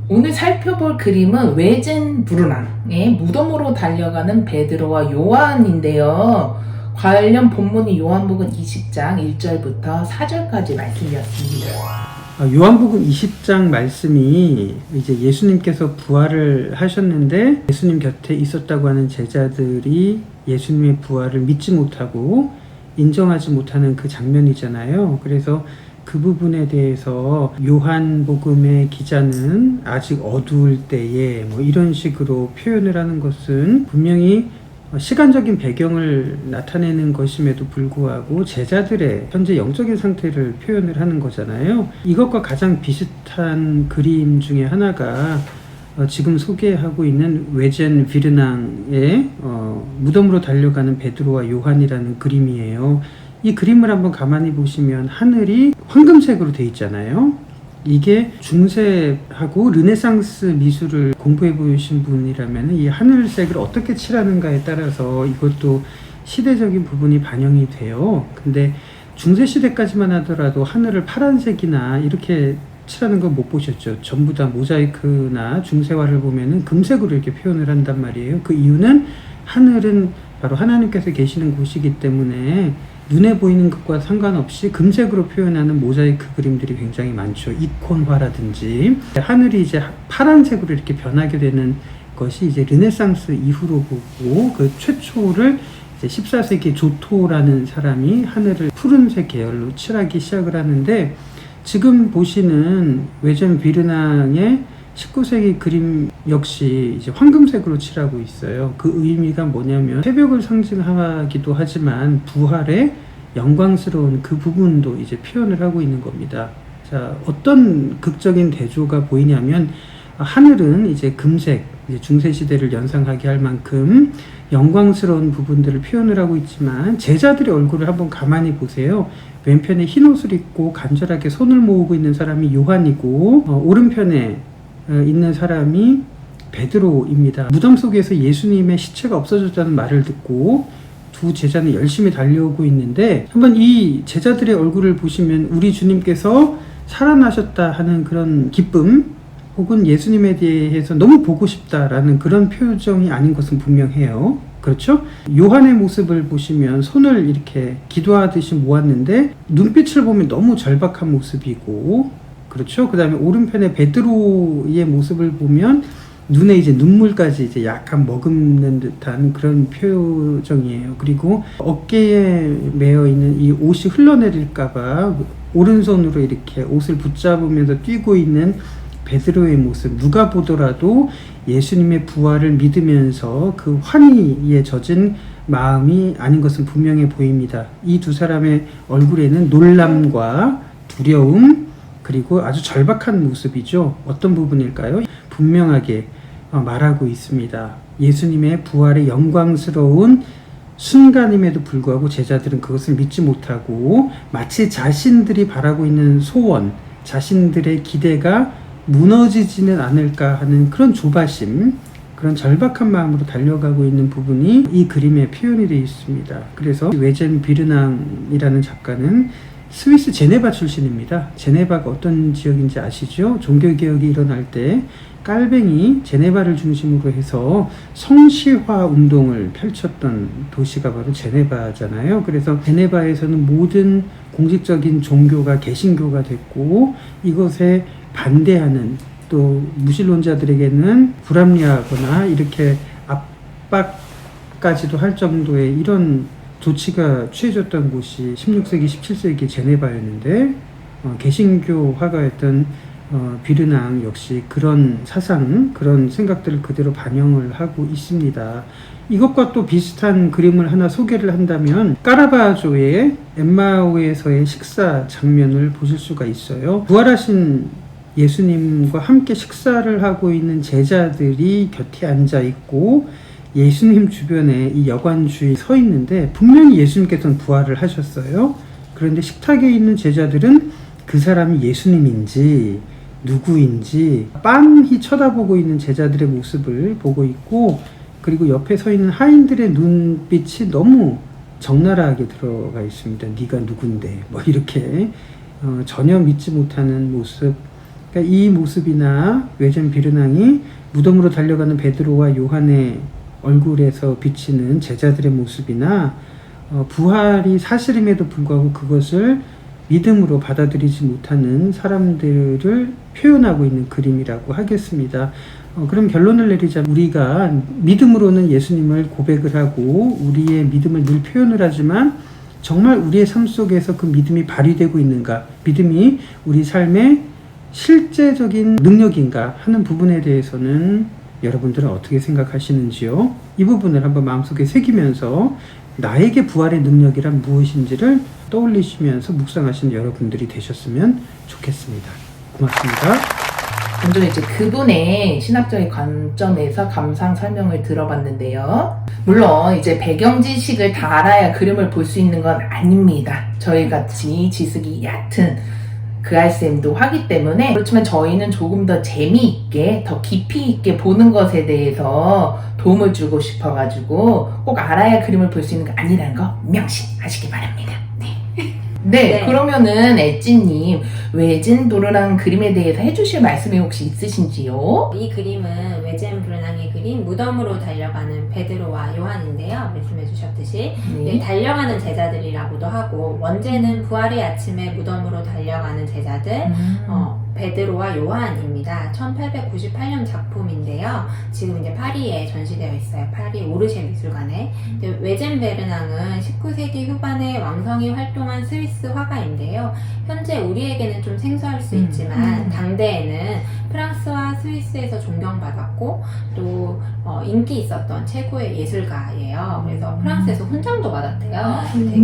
오늘 살펴볼 그림은 외젠 브루낭의 무덤으로 달려가는 베드로와 요한인데요. 관련 본문이 요한복음 20장 1절부터 4절까지 말씀이었습니다. 요한복음 20장 말씀이 이제 예수님께서 부활을 하셨는데 예수님 곁에 있었다고 하는 제자들이 예수님의 부활을 믿지 못하고 인정하지 못하는 그 장면이잖아요. 그래서 그 부분에 대해서 요한복음의 기자는 아직 어두울 때에 이런 식으로 표현을 하는 것은 분명히 시간적인 배경을 나타내는 것임에도 불구하고 제자들의 현재 영적인 상태를 표현을 하는 거잖아요. 이것과 가장 비슷한 그림 중에 하나가 지금 소개하고 있는 외젠 비르낭의 무덤으로 달려가는 베드로와 요한이라는 그림이에요. 이 그림을 한번 가만히 보시면 하늘이 황금색으로 되어 있잖아요. 이게 중세하고 르네상스 미술을 공부해 보신 분이라면 이 하늘색을 어떻게 칠하는가에 따라서 이것도 시대적인 부분이 반영이 돼요. 근데 중세 시대까지만 하더라도 하늘을 파란색이나 이렇게 칠하는 건 못 보셨죠. 전부 다 모자이크나 중세화를 보면은 금색으로 이렇게 표현을 한단 말이에요. 그 이유는 하늘은 바로 하나님께서 계시는 곳이기 때문에 눈에 보이는 것과 상관없이 금색으로 표현하는 모자이크 그림들이 굉장히 많죠. 이콘화라든지. 하늘이 이제 파란색으로 이렇게 변하게 되는 것이 이제 르네상스 이후로 보고, 그 최초를 이제 14세기 조토라는 사람이 하늘을 푸른색 계열로 칠하기 시작을 하는데, 지금 보시는 외젠 비르낭의 19세기 그림 역시 이제 황금색으로 칠하고 있어요. 그 의미가 뭐냐면 새벽을 상징하기도 하지만 부활의 영광스러운 그 부분도 이제 표현을 하고 있는 겁니다. 자, 어떤 극적인 대조가 보이냐면 하늘은 이제 금색, 이제 중세시대를 연상하게 할 만큼 영광스러운 부분들을 표현을 하고 있지만 제자들의 얼굴을 한번 가만히 보세요. 왼편에 흰 옷을 입고 간절하게 손을 모으고 있는 사람이 요한이고 오른편에 있는 사람이 베드로입니다. 무덤 속에서 예수님의 시체가 없어졌다는 말을 듣고 두 제자는 열심히 달려오고 있는데, 한번 이 제자들의 얼굴을 보시면 우리 주님께서 살아나셨다 하는 그런 기쁨 혹은 예수님에 대해서 너무 보고 싶다라는 그런 표정이 아닌 것은 분명해요. 그렇죠? 요한의 모습을 보시면 손을 이렇게 기도하듯이 모았는데 눈빛을 보면 너무 절박한 모습이고, 그렇죠? 그 다음에 오른편에 베드로의 모습을 보면 눈에 이제 눈물까지 이제 약간 머금는 듯한 그런 표정이에요. 그리고 어깨에 매어 있는 이 옷이 흘러내릴까봐 오른손으로 이렇게 옷을 붙잡으면서 뛰고 있는 베드로의 모습, 누가 보더라도 예수님의 부활을 믿으면서 그 환희에 젖은 마음이 아닌 것은 분명해 보입니다. 이 두 사람의 얼굴에는 놀람과 두려움, 그리고 아주 절박한 모습이죠. 어떤 부분일까요? 분명하게 말하고 있습니다. 예수님의 부활의 영광스러운 순간임에도 불구하고 제자들은 그것을 믿지 못하고 마치 자신들이 바라고 있는 소원, 자신들의 기대가 무너지지는 않을까 하는 그런 조바심, 그런 절박한 마음으로 달려가고 있는 부분이 이 그림에 표현이 되어 있습니다. 그래서 외젠 비르낭이라는 작가는 스위스 제네바 출신입니다. 제네바가 어떤 지역인지 아시죠? 종교개혁이 일어날 때 깔뱅이 제네바를 중심으로 해서 성시화 운동을 펼쳤던 도시가 바로 제네바잖아요. 그래서 제네바에서는 모든 공식적인 종교가 개신교가 됐고, 이것에 반대하는 또 무신론자들에게는 불합리하거나 이렇게 압박까지도 할 정도의 이런 조치가 취해졌던 곳이 16세기, 17세기 제네바였는데 개신교 화가였던 비르낭 역시 그런 사상, 그런 생각들을 그대로 반영을 하고 있습니다. 이것과 또 비슷한 그림을 하나 소개를 한다면 까라바조의 엠마오에서의 식사 장면을 보실 수가 있어요. 부활하신 예수님과 함께 식사를 하고 있는 제자들이 곁에 앉아 있고 예수님 주변에 이 여관주에 서 있는데 분명히 예수님께서는 부활을 하셨어요. 그런데 식탁에 있는 제자들은 그 사람이 예수님인지 누구인지 빤히 쳐다보고 있는 제자들의 모습을 보고 있고, 그리고 옆에 서 있는 하인들의 눈빛이 너무 적나라하게 들어가 있습니다. 네가 누군데 이렇게 전혀 믿지 못하는 모습, 그러니까 이 모습이나 외전 비르낭이 무덤으로 달려가는 베드로와 요한의 얼굴에서 비치는 제자들의 모습이나 부활이 사실임에도 불구하고 그것을 믿음으로 받아들이지 못하는 사람들을 표현하고 있는 그림이라고 하겠습니다. 그럼 결론을 내리자 우리가 믿음으로는 예수님을 고백을 하고 우리의 믿음을 늘 표현을 하지만 정말 우리의 삶 속에서 그 믿음이 발휘되고 있는가, 믿음이 우리 삶의 실제적인 능력인가 하는 부분에 대해서는 여러분들은 어떻게 생각하시는지요? 이 부분을 한번 마음속에 새기면서 나에게 부활의 능력이란 무엇인지를 떠올리시면서 묵상하시는 여러분들이 되셨으면 좋겠습니다. 고맙습니다. 먼저 이제 그분의 신학적인 관점에서 감상 설명을 들어봤는데요. 물론 이제 배경 지식을 다 알아야 그림을 볼 수 있는 건 아닙니다. 저희 같이 지식이 얕은 그알쌤도 하기 때문에, 그렇지만 저희는 조금 더 재미있게, 더 깊이 있게 보는 것에 대해서 도움을 주고 싶어가지고 꼭 알아야 그림을 볼 수 있는 거 아니라는 거 명심하시기 바랍니다. 네, 그러면은 엣지님, 외진 브르낭 그림에 대해서 해주실 말씀이 혹시 있으신지요? 이 그림은 외진 브르낭의 그림, 무덤으로 달려가는 베드로와 요한인데요. 말씀해 주셨듯이 네, 달려가는 제자들이라고도 하고, 원제는 부활의 아침에 무덤으로 달려가는 제자들, 베드로와 요한입니다. 1898년 작품인데요. 지금 이제 파리에 전시되어 있어요. 파리 오르쉐 미술관에. 외젠 베르낭은 19세기 후반에 왕성히 활동한 스위스 화가인데요. 현재 우리에게는 좀 생소할 수 있지만 당대에는 프랑스와 스위스에서 존경받았고 또 인기 있었던 최고의 예술가예요. 그래서 프랑스에서 훈장도 받았대요. 되게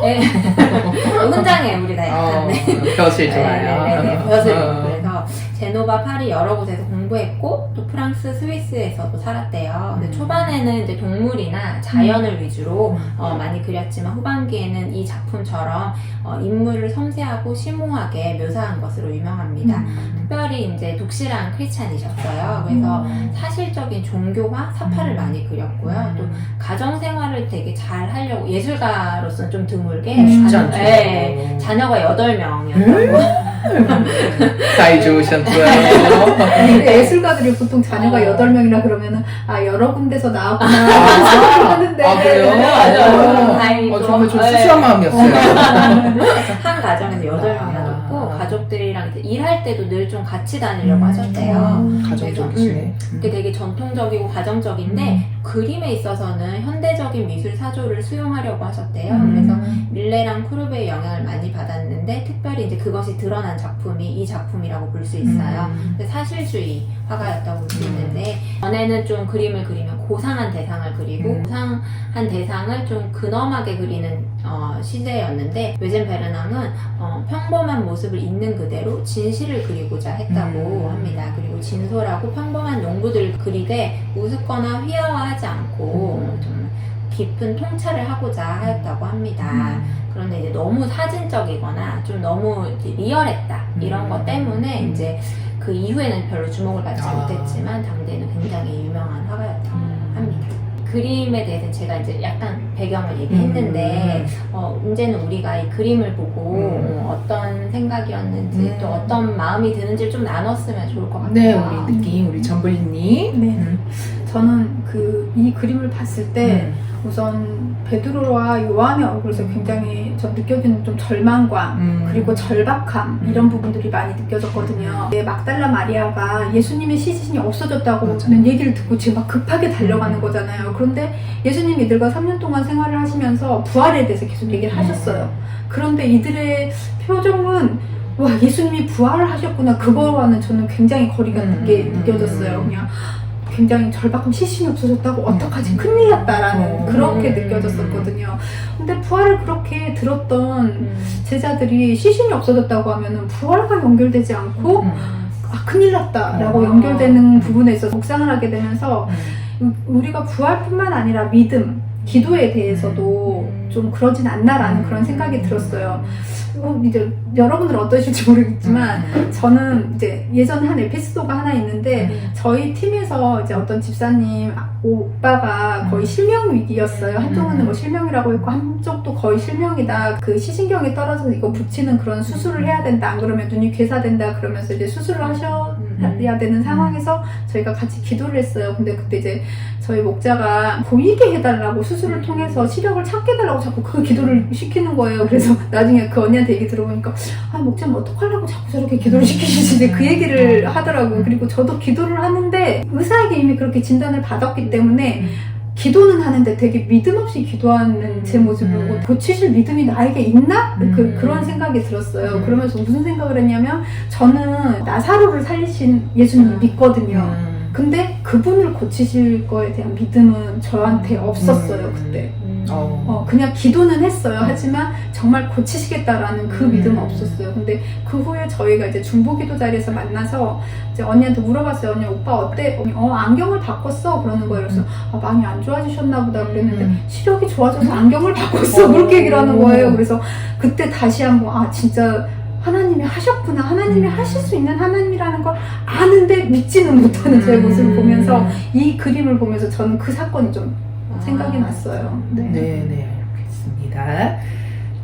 네. 훈장에 우리 다 약간 벼슬 좋아요. 네, 벼슬. 그래서 제노바, 파리 여러 곳에서 공부했고 또 프랑스, 스위스에서도 살았대요. 근데 초반에는 이제 동물이나 자연을 위주로 많이 그렸지만 후반기에는 이 작품처럼 인물을 섬세하고 심오하게 묘사한 것으로 유명합니다. 특별히 이제 독실한 크리스찬이셨어요. 그래서 사실적인 종교와 사파를 많이 그렸고요. 또 가정 생활을 되게 잘 하려고, 예술가로서는 좀 드물게 쉽지 않죠. 네, 자녀가 8명이었다고. 사이 좋으셨고요. 예술가들이 보통 자녀가 8명이나 그러면은 여러 군데서 나왔구나 하는데 그래요? 다행히도. 정말 좀 수수한 마음이었어요. 한 가정에서 8명이나 놓고 가족들이랑 이제 일할 때도 늘 좀 같이 다니려고 하셨대요. 가정적이시네. 그게 되게 전통적이고 가정적인데 그림에 있어서는 현대적인 미술 사조를 수용하려고 하셨대요. 그래서 밀레랑 쿠르베의 영향을 많이 받았는데 특별히 이제 그것이 드러난 작품이 이 작품이라고 볼 수 있어요. 사실주의 화가였다고 볼 수 있는데, 전에는 좀 그림을 그리면 고상한 대상을 그리고 고상한 대상을 좀 근엄하게 그리는 시대였는데, 외젠 베르낭은 평범한 모습을 있는 그대로 진실을 그리고자 했다고 합니다. 그리고 진솔하고 평범한 농부들을 그리되 우습거나 휘하화하지 않고 좀 깊은 통찰을 하고자 하였다고 합니다. 그런데 이제 너무 사진적이거나 좀 너무 이제 리얼했다 이런 것 때문에 이제 그 이후에는 별로 주목을 받지 못했지만 당대에는 굉장히 유명한 화가였다고 합니다. 그림에 대해서는 제가 이제 약간 배경을 얘기했는데 이제는 우리가 이 그림을 보고 어떤 생각이었는지 또 어떤 마음이 드는지 좀 나눴으면 좋을 것 같아요. 네, 우리 느낌, 우리 전블리님. 네. 저는 이 그림을 봤을 때 우선 베드로와 요한의 얼굴에서 굉장히 저 느껴지는 좀 절망감 그리고 절박함 이런 부분들이 많이 느껴졌거든요. 막달라 마리아가 예수님의 시신이 없어졌다고는 얘기를 듣고 지금 막 급하게 달려가는 거잖아요. 그런데 예수님 이들과 3년 동안 생활을 하시면서 부활에 대해서 계속 얘기를 하셨어요. 그런데 이들의 표정은 와, 예수님이 부활을 하셨구나, 그거와는 저는 굉장히 거리가 느껴졌어요. 그냥 굉장히 절박함, 시신이 없어졌다고 어떡하지, 큰일 났다라는 그렇게 느껴졌었거든요. 근데 부활을 그렇게 들었던 제자들이 시신이 없어졌다고 하면은 부활과 연결되지 않고 큰일 났다라고 연결되는 부분에 있어서 묵상을 하게 되면서 우리가 부활뿐만 아니라 믿음, 기도에 대해서도 좀 그러진 않나라는 그런 생각이 들었어요. 이제 여러분들은 어떠실지 모르겠지만 저는 이제 예전에 한 에피소드가 하나 있는데 저희 팀에서 이제 어떤 집사님 오빠가 거의 실명 위기였어요. 한쪽은 뭐 실명이라고 했고 한쪽도 거의 실명이다. 그 시신경이 떨어져서 이거 붙이는 그런 수술을 해야 된다. 안 그러면 눈이 괴사된다. 그러면서 이제 수술을 하셔야 되는 상황에서 저희가 같이 기도를 했어요. 근데 그때 이제 저희 목자가 보이게 해달라고 수술을 통해서 시력을 찾게 해달라고 자꾸 그 기도를 시키는 거예요. 그래서 나중에 그 언니한테 얘기 들어보니까 목자님 어떡하려고 자꾸 저렇게 기도를 시키시지 그 얘기를 하더라고요. 그리고 저도 기도를 하는데 의사에게 이미 그렇게 진단을 받았기 때문에 기도는 하는데 되게 믿음 없이 기도하는 제 모습을 보고 고치실 믿음이 나에게 있나? 그런 생각이 들었어요. 그러면서 무슨 생각을 했냐면 저는 나사로를 살리신 예수님 믿거든요. 근데 그분을 고치실 거에 대한 믿음은 저한테 없었어요, 그때. 그냥 기도는 했어요. 하지만 정말 고치시겠다라는 그 믿음은 없었어요. 근데 그 후에 저희가 이제 중보기도 자리에서 만나서 이제 언니한테 물어봤어요. 언니, 오빠 어때? 안경을 바꿨어. 그러는 거예요. 그래서 많이 안 좋아지셨나 보다 그랬는데 시력이 좋아져서 안경을 바꿨어. 그렇게 얘기를 하는 거예요. 그래서 그때 다시 한번 진짜 하나님이 하셨구나. 하나님이 하실 수 있는 하나님이라는 걸 아는데 믿지는 못하는 제 모습을 보면서 이 그림을 보면서 저는 그 사건이 좀 생각이 났어요. 네, 알겠습니다.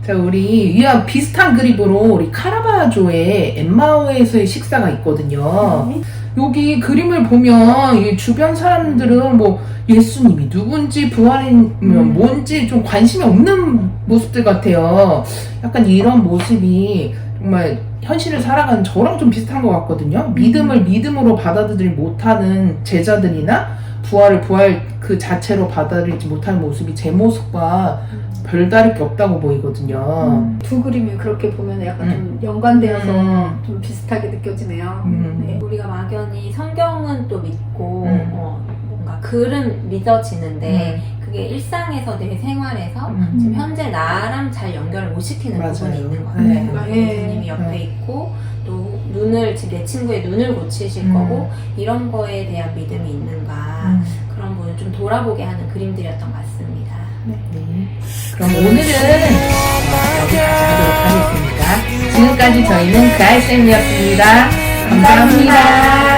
자, 우리 이와 비슷한 그림으로 우리 카라바조의 엠마오에서의 식사가 있거든요. 여기 그림을 보면 이 주변 사람들은 뭐 예수님이 누군지 부활이면 뭔지 좀 관심이 없는 모습들 같아요. 약간 이런 모습이 정말 현실을 살아가는 저랑 좀 비슷한 것 같거든요. 믿음을 믿음으로 받아들이지 못하는 제자들이나 부활을 부활 그 자체로 받아들이지 못하는 모습이 제 모습과 별다를 게 없다고 보이거든요. 두 그림이 그렇게 보면 약간 좀 연관되어서 좀 비슷하게 느껴지네요. 네. 우리가 막연히 성경은 또 믿고 뭔가 글은 믿어지는데 그게 일상에서 내 생활에서 지금 현재 나랑 잘 연결을 못 시키는 부분이 있는 것 같아요. 예수님이 옆에 있고 또 눈을 지금 내 친구의 눈을 고치실 거고 이런 거에 대한 믿음이 있는가 그런 부분을 좀 돌아보게 하는 그림들이었던 것 같습니다. 그럼 오늘은 여기까지 하도록 하겠습니다. 지금까지 저희는 그알쌤이었습니다. 감사합니다.